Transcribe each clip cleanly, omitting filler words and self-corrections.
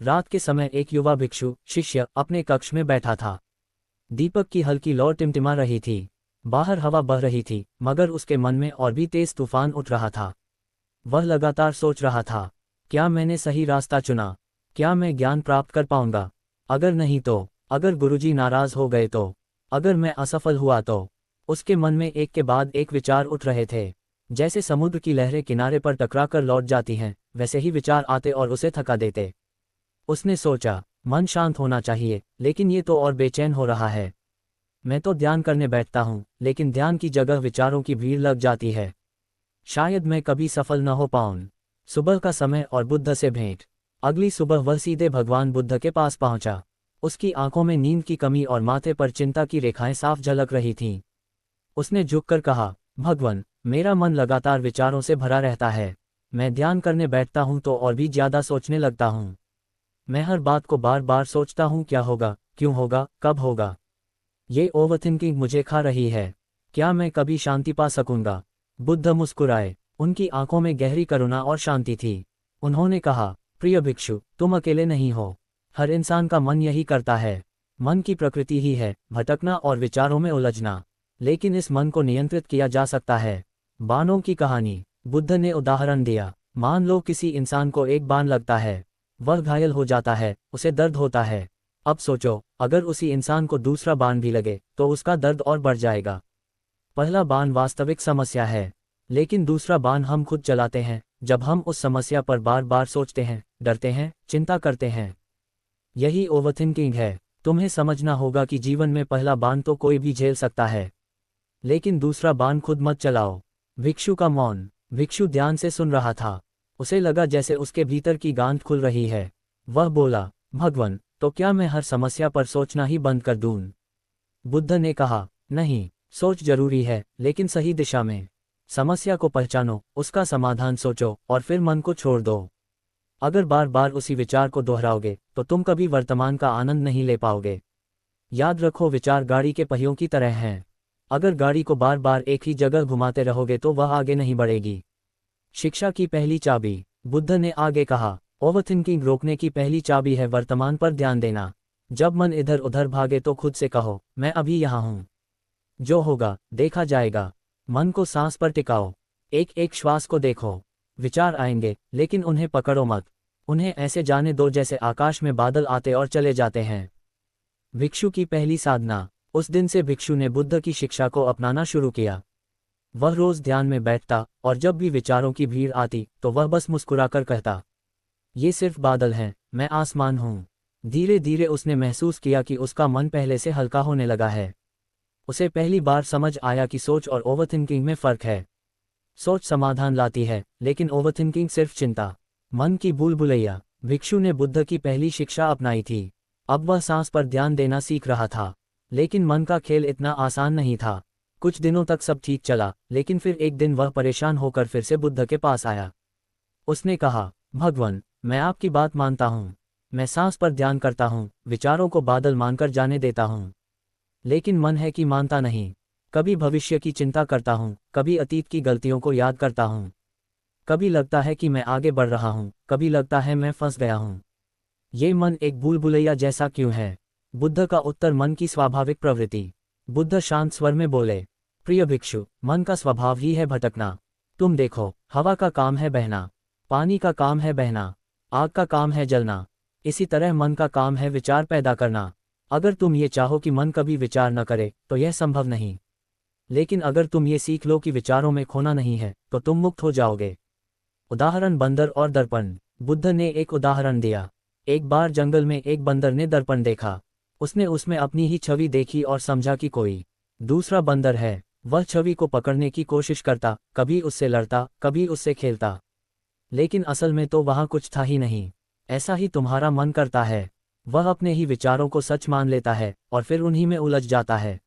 रात के समय एक युवा भिक्षु शिष्य अपने कक्ष में बैठा था। दीपक की हल्की लौ टिमटिमा रही थी। बाहर हवा बह रही थी, मगर उसके मन में और भी तेज तूफान उठ रहा था। वह लगातार सोच रहा था, क्या मैंने सही रास्ता चुना? क्या मैं ज्ञान प्राप्त कर पाऊंगा? अगर नहीं तो? अगर गुरुजी नाराज हो गए तो? अगर मैं असफल हुआ तो? उसके मन में एक के बाद एक विचार उठ रहे थे। जैसे समुद्र की लहरें किनारे पर टकराकर लौट जाती हैं, वैसे ही विचार आते और उसे थका देते। उसने सोचा, मन शांत होना चाहिए, लेकिन ये तो और बेचैन हो रहा है। मैं तो ध्यान करने बैठता हूँ, लेकिन ध्यान की जगह विचारों की भीड़ लग जाती है। शायद मैं कभी सफल न हो पाऊं। सुबह का समय और बुद्ध से भेंट। अगली सुबह वह सीधे भगवान बुद्ध के पास पहुंचा। उसकी आंखों में नींद की कमी और माथे पर चिंता की रेखाएं साफ झलक रही थीं। उसने झुककर कहा, भगवान, मेरा मन लगातार विचारों से भरा रहता है। मैं ध्यान करने बैठता हूं तो और भी ज्यादा सोचने लगता हूं। मैं हर बात को बार बार सोचता हूं, क्या होगा, क्यों होगा, कब होगा। ये ओवरथिंकिंग मुझे खा रही है। क्या मैं कभी शांति पा सकूंगा? बुद्ध मुस्कुराए। उनकी आंखों में गहरी करुणा और शांति थी। उन्होंने कहा, प्रिय भिक्षु, तुम अकेले नहीं हो। हर इंसान का मन यही करता है। मन की प्रकृति ही है भटकना और विचारों में उलझना। लेकिन इस मन को नियंत्रित किया जा सकता है। बाणों की कहानी। बुद्ध ने उदाहरण दिया। मान लो किसी इंसान को एक बाण लगता है। वह घायल हो जाता है, उसे दर्द होता है। अब सोचो, अगर उसी इंसान को दूसरा बाण भी लगे तो उसका दर्द और बढ़ जाएगा। पहला बाण वास्तविक समस्या है, लेकिन दूसरा बाण हम खुद चलाते हैं जब हम उस समस्या पर बार बार सोचते हैं, डरते हैं, चिंता करते हैं। यही ओवरथिंकिंग है। तुम्हें समझना होगा कि जीवन में पहला बाण तो कोई भी झेल सकता है, लेकिन दूसरा बाण खुद मत चलाओ। भिक्षु का मौन। भिक्षु ध्यान से सुन रहा था। उसे लगा जैसे उसके भीतर की गांठ खुल रही है। वह बोला, भगवान, तो क्या मैं हर समस्या पर सोचना ही बंद कर दूं? बुद्ध ने कहा, नहीं, सोच जरूरी है, लेकिन सही दिशा में। समस्या को पहचानो, उसका समाधान सोचो और फिर मन को छोड़ दो। अगर बार बार उसी विचार को दोहराओगे तो तुम कभी वर्तमान का आनंद नहीं ले पाओगे। याद रखो, विचार गाड़ी के पहियों की तरह हैं। अगर गाड़ी को बार बार एक ही जगह घुमाते रहोगे तो वह आगे नहीं बढ़ेगी। शिक्षा की पहली चाबी। बुद्ध ने आगे कहा, ओवरथिंकिंग रोकने की पहली चाबी है वर्तमान पर ध्यान देना। जब मन इधर उधर भागे तो खुद से कहो, मैं अभी यहाँ हूँ। जो होगा देखा जाएगा। मन को सांस पर टिकाओ। एक एक श्वास को देखो। विचार आएंगे, लेकिन उन्हें पकड़ो मत। उन्हें ऐसे जाने दो जैसे आकाश में बादल आते और चले जाते हैं। भिक्षु की पहली साधना। उस दिन से भिक्षु ने बुद्ध की शिक्षा को अपनाना शुरू किया। वह रोज ध्यान में बैठता और जब भी विचारों की भीड़ आती तो वह बस मुस्कुराकर कहता, ये सिर्फ बादल हैं, मैं आसमान हूँ। धीरे धीरे उसने महसूस किया कि उसका मन पहले से हल्का होने लगा है। उसे पहली बार समझ आया कि सोच और ओवरथिंकिंग में फर्क है। सोच समाधान लाती है, लेकिन ओवरथिंकिंग सिर्फ चिंता। मन की भूल भुलैया। भिक्षु ने बुद्ध की पहली शिक्षा अपनाई थी। अब वह सांस पर ध्यान देना सीख रहा था। लेकिन मन का खेल इतना आसान नहीं था। कुछ दिनों तक सब ठीक चला, लेकिन फिर एक दिन वह परेशान होकर फिर से बुद्ध के पास आया। उसने कहा, भगवान, मैं आपकी बात मानता हूँ। मैं सांस पर ध्यान करता हूँ, विचारों को बादल मानकर जाने देता हूँ। लेकिन मन है कि मानता नहीं। कभी भविष्य की चिंता करता हूँ, कभी अतीत की गलतियों को याद करता हूँ। कभी लगता है कि मैं आगे बढ़ रहा हूँ, कभी लगता है मैं फंस गया हूँ। ये मन एक भूल भुलैया जैसा क्यों है? बुद्ध का उत्तर, मन की स्वाभाविक प्रवृत्ति। बुद्ध शांत स्वर में बोले, प्रिय भिक्षु, मन का स्वभाव ही है भटकना। तुम देखो, हवा का काम है बहना, पानी का काम है बहना, आग का काम है जलना। इसी तरह मन का काम है विचार पैदा करना। अगर तुम ये चाहो कि मन कभी विचार न करे तो यह संभव नहीं। लेकिन अगर तुम ये सीख लो कि विचारों में खोना नहीं है तो तुम मुक्त हो जाओगे। उदाहरण, बंदर और दर्पण। बुद्ध ने एक उदाहरण दिया। एक बार जंगल में एक बंदर ने दर्पण देखा। उसने उसमें अपनी ही छवि देखी और समझा कि कोई दूसरा बंदर है। वह छवि को पकड़ने की कोशिश करता, कभी उससे लड़ता, कभी उससे खेलता, लेकिन असल में तो वहाँ कुछ था ही नहीं। ऐसा ही तुम्हारा मन करता है। वह अपने ही विचारों को सच मान लेता है और फिर उन्हीं में उलझ जाता है।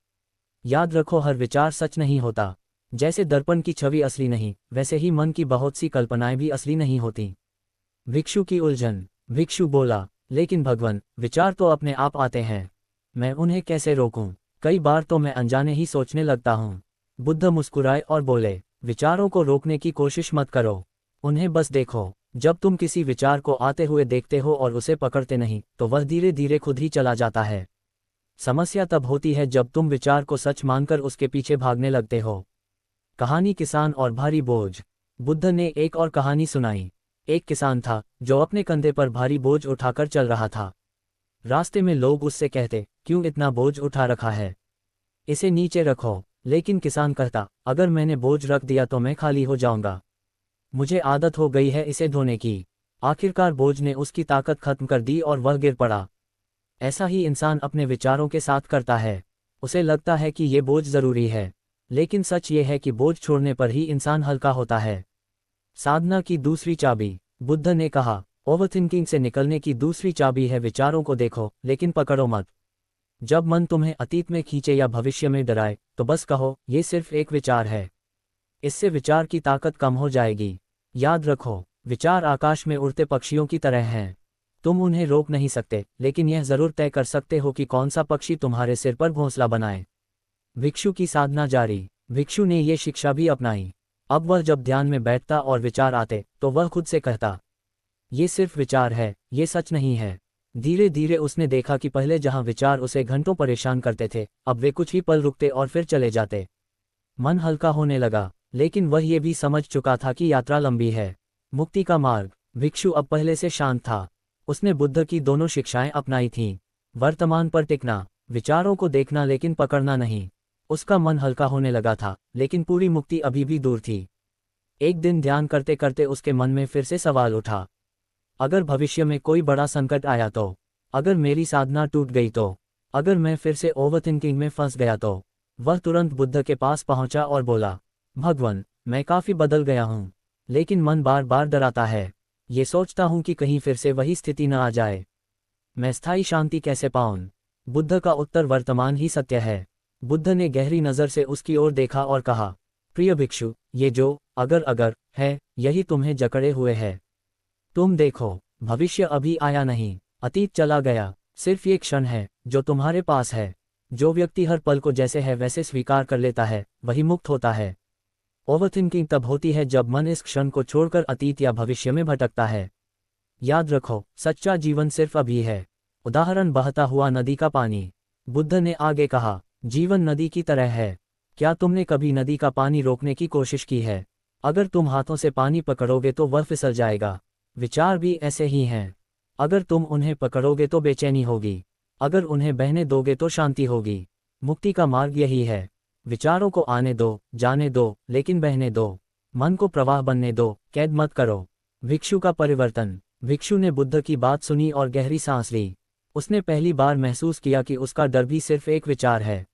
याद रखो, हर विचार सच नहीं होता। जैसे दर्पण की छवि असली नहीं, वैसे ही मन की बहुत सी कल्पनाएं भी असली नहीं होती। भिक्षु की उलझन। भिक्षु बोला, लेकिन भगवान, विचार तो अपने आप आते हैं, मैं उन्हें कैसे रोकूं? कई बार तो मैं अनजाने ही सोचने लगता हूँ। बुद्ध मुस्कुराए और बोले, विचारों को रोकने की कोशिश मत करो, उन्हें बस देखो। जब तुम किसी विचार को आते हुए देखते हो और उसे पकड़ते नहीं, तो वह धीरे धीरे खुद ही चला जाता है। समस्या तब होती है जब तुम विचार को सच मानकर उसके पीछे भागने लगते हो। कहानी किसान और भारी बोझ। बुद्ध ने एक और कहानी सुनाई। एक किसान था जो अपने कंधे पर भारी बोझ उठाकर चल रहा था। रास्ते में लोग उससे कहते, क्यों इतना बोझ उठा रखा है, इसे नीचे रखो। लेकिन किसान कहता, अगर मैंने बोझ रख दिया तो मैं खाली हो जाऊंगा, मुझे आदत हो गई है इसे ढोने की। आखिरकार बोझ ने उसकी ताकत खत्म कर दी और वह गिर पड़ा। ऐसा ही इंसान अपने विचारों के साथ करता है। उसे लगता है कि ये बोझ जरूरी है, लेकिन सच ये है कि बोझ छोड़ने पर ही इंसान हल्का होता है। साधना की दूसरी चाबी। बुद्ध ने कहा, ओवरथिंकिंग से निकलने की दूसरी चाबी है विचारों को देखो लेकिन पकड़ो मत। जब मन तुम्हें अतीत में खींचे या भविष्य में डराए, तो बस कहो, ये सिर्फ एक विचार है। इससे विचार की ताकत कम हो जाएगी। याद रखो, विचार आकाश में उड़ते पक्षियों की तरह हैं। तुम उन्हें रोक नहीं सकते, लेकिन यह जरूर तय कर सकते हो कि कौन सा पक्षी तुम्हारे सिर पर घोंसला बनाए। भिक्षु की साधना जारी। भिक्षु ने ये शिक्षा भी अपनाई। अब वह जब ध्यान में बैठता और विचार आते, तो वह खुद से कहता, ये सिर्फ विचार है, ये सच नहीं है। धीरे धीरे उसने देखा कि पहले जहां विचार उसे घंटों परेशान करते थे, अब वे कुछ ही पल रुकते और फिर चले जाते। मन हल्का होने लगा, लेकिन वह ये भी समझ चुका था कि यात्रा लंबी है। मुक्ति का मार्ग। भिक्षु अब पहले से शांत था। उसने बुद्ध की दोनों शिक्षाएं अपनाई थीं। वर्तमान पर टिकना, विचारों को देखना लेकिन पकड़ना नहीं। उसका मन हल्का होने लगा था, लेकिन पूरी मुक्ति अभी भी दूर थी। एक दिन ध्यान करते करते उसके मन में फिर से सवाल उठा, अगर भविष्य में कोई बड़ा संकट आया तो, अगर मेरी साधना टूट गई तो, अगर मैं फिर से ओवरथिंकिंग में फंस गया तो। वह तुरंत बुद्ध के पास पहुंचा और बोला, भगवान, मैं काफी बदल गया हूं, लेकिन मन बार बार डराता है। ये सोचता हूं कि कहीं फिर से वही स्थिति न आ जाए। मैं स्थायी शांति कैसे पाऊं? बुद्ध का उत्तर वर्तमान ही सत्य है। बुद्ध ने गहरी नज़र से उसकी ओर देखा और कहा, प्रिय भिक्षु, ये जो अगर है, यही तुम्हें जकड़े हुए है। तुम देखो, भविष्य अभी आया नहीं, अतीत चला गया, सिर्फ ये क्षण है जो तुम्हारे पास है। जो व्यक्ति हर पल को जैसे है वैसे स्वीकार कर लेता है, वही मुक्त होता है। ओवरथिंकिंग तब होती है जब मन इस क्षण को छोड़कर अतीत या भविष्य में भटकता है। याद रखो, सच्चा जीवन सिर्फ अभी है। उदाहरण, बहता हुआ नदी का पानी। बुद्ध ने आगे कहा, जीवन नदी की तरह है। क्या तुमने कभी नदी का पानी रोकने की कोशिश की है? अगर तुम हाथों से पानी पकड़ोगे तो वह फिसल जाएगा। विचार भी ऐसे ही हैं। अगर तुम उन्हें पकड़ोगे तो बेचैनी होगी, अगर उन्हें बहने दोगे तो शांति होगी। मुक्ति का मार्ग यही है। विचारों को आने दो, जाने दो, लेकिन बहने दो। मन को प्रवाह बनने दो, कैद मत करो। भिक्षु का परिवर्तन। भिक्षु ने बुद्ध की बात सुनी और गहरी सांस ली। उसने पहली बार महसूस किया कि उसका डर भी सिर्फ एक विचार है।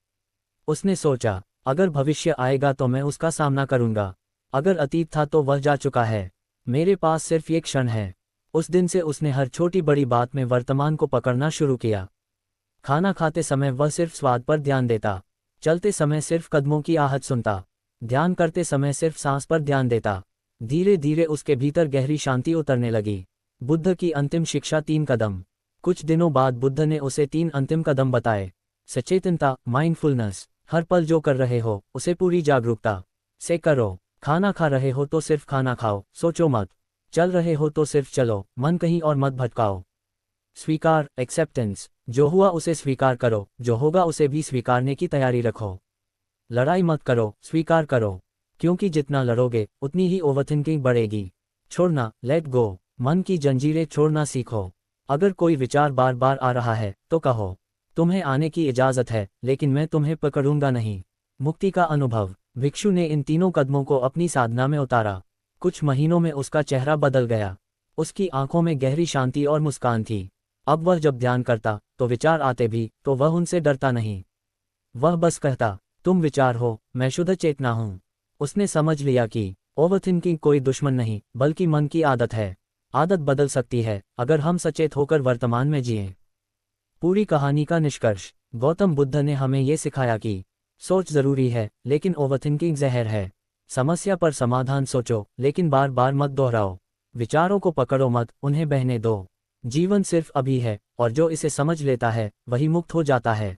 उसने सोचा, अगर भविष्य आएगा तो मैं उसका सामना करूंगा, अगर अतीत था तो वह जा चुका है, मेरे पास सिर्फ ये क्षण है। उस दिन से उसने हर छोटी बड़ी बात में वर्तमान को पकड़ना शुरू किया। खाना खाते समय वह सिर्फ स्वाद पर ध्यान देता, चलते समय सिर्फ कदमों की आहट सुनता, ध्यान करते समय सिर्फ सांस पर ध्यान देता। धीरे धीरे उसके भीतर गहरी शांति उतरने लगी। बुद्ध की अंतिम शिक्षा 3 कदम। कुछ दिनों बाद बुद्ध ने उसे 3 अंतिम कदम बताए। सचेतनता, माइंडफुलनेस, हर पल जो कर रहे हो उसे पूरी जागरूकता से करो। खाना खा रहे हो तो सिर्फ खाना खाओ, सोचो मत। चल रहे हो तो सिर्फ चलो, मन कहीं और मत भटकाओ। स्वीकार, एक्सेप्टेंस, जो हुआ उसे स्वीकार करो, जो होगा उसे भी स्वीकारने की तैयारी रखो। लड़ाई मत करो, स्वीकार करो, क्योंकि जितना लड़ोगे उतनी ही ओवरथिंकिंग बढ़ेगी। छोड़ना, लेट गो, मन की जंजीरें छोड़ना सीखो। अगर कोई विचार बार बार आ रहा है तो कहो, तुम्हें आने की इजाज़त है, लेकिन मैं तुम्हें पकड़ूंगा नहीं। मुक्ति का अनुभव। भिक्षु ने इन 3 कदमों को अपनी साधना में उतारा। कुछ महीनों में उसका चेहरा बदल गया। उसकी आंखों में गहरी शांति और मुस्कान थी। अब वह जब ध्यान करता तो विचार आते भी तो वह उनसे डरता नहीं। वह बस कहता, तुम विचार हो, मैं शुद्ध चेतना हूं। उसने समझ लिया कि ओवरथिंकिंग कोई दुश्मन नहीं, बल्कि मन की आदत है। आदत बदल सकती है अगर हम सचेत होकर वर्तमान में जिएं। पूरी कहानी का निष्कर्ष। गौतम बुद्ध ने हमें ये सिखाया कि सोच जरूरी है, लेकिन ओवरथिंकिंग जहर है। समस्या पर समाधान सोचो, लेकिन बार बार मत दोहराओ। विचारों को पकड़ो मत, उन्हें बहने दो। जीवन सिर्फ अभी है, और जो इसे समझ लेता है वही मुक्त हो जाता है।